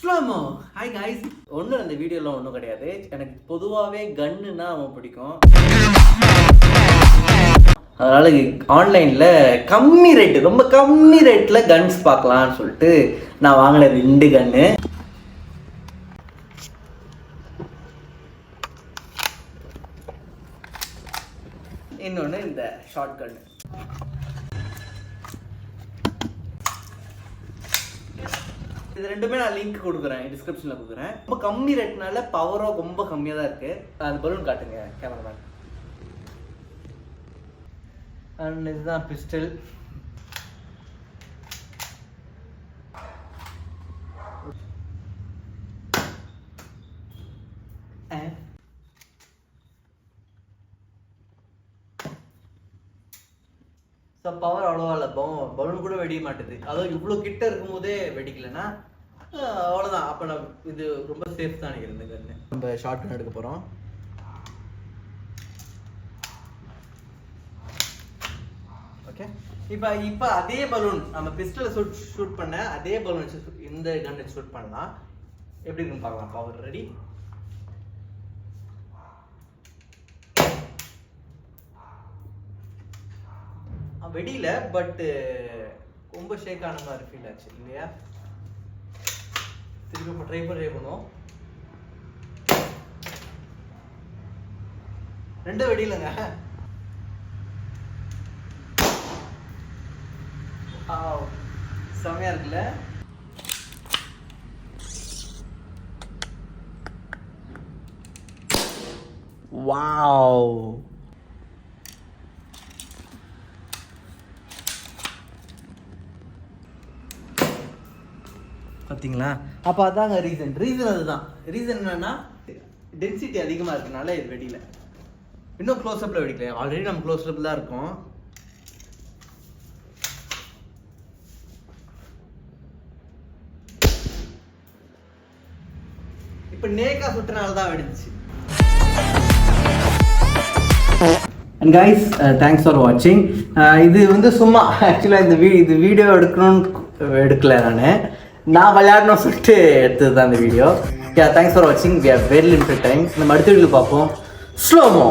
Slo-mo. Hi guys. ஒன்றும் அந்த வீடியோலாம் ஒன்றும் கிடையாது. எனக்கு பொதுவாகவே கன்னுன்னா அவன் பிடிக்கும். அதனால் ஆன்லைனில் கம்மி ரேட்டு, ரொம்ப கம்மி ரேட்டில் கன்ஸ் பார்க்கலான்னு சொல்லிட்டு நான் வாங்கின 2 கன்னு. இன்னொன்று இந்த ஷார்ட் கன்னு. இது ரெண்டுமே நான் லிங்க் கொடுக்குறேன், டிஸ்கிரிப்ஷனில் கொடுக்குறேன். ரொம்ப கம்மி ரேட்னால பவரும் ரொம்ப கம்மியாக தான் இருக்குது. அந்த பலூன் காட்டுங்க கேமராமேன். அண்ட் இதுதான் பிஸ்டல். ஸோ பவர் அவ்வளோவா இல்லை, பலூன் கூட வெடிக்க மாட்டேது. அதாவது இவ்வளோ கிட்ட இருக்கும் போதே வெடிக்கலைன்னா அவ்வளோதான். அப்போ நான் இது ரொம்ப சேஃப் தான் நினைக்கிறேன். இந்த கன்று நம்ம ஷார்ட் கன் எடுக்க போகிறோம். ஓகே, இப்போ அதே பலூன் நம்ம பிஸ்டலை ஷூட் பண்ண அதே பலூன் வச்சு இந்த கன் ஷூட் பண்ணலாம். எப்படி இருக்குன்னு பார்க்கலாம். Power ready. வெடியில பட் ரொம்ப ஷேக் ஆன மாதிரி ஃபீல் ஆச்சு இல்லையா? திருப்பி ட்ரை பண்ணுவோம். 2 வெடியிலங்க. செமையா இருக்குல்ல? வாவ். பார்த்தீங்களா? அப்போ அதாங்க ரீசன் அதுதான். ரீசன் என்னன்னா டென்சிட்டி அதிகமாக இருக்கனால இது வெடியில. இன்னும் க்ளோஸ்அப்பில் வெடிக்கல. ஆல்ரெடி நம்ம க்ளோஸ்அப்பில் தான் இருக்கோம். இப்போ நேக்கா சுட்டுனால தான் வெடிச்சு. அண்ட் கைஸ், தேங்க்ஸ் ஃபார் வாட்சிங். இது வந்து சும்மா ஆக்சுவலாக இந்த வீடியோ எடுக்கல. நான் விளையாடணும் சொல்லிட்டு எடுத்தது தான் இந்த வீடியோ. தேங்க்ஸ் ஃபார் வாட்சிங். We are very limited time. நம்ம அடுத்த வீடியோவில் பார்ப்போம். ஸ்லோமோ.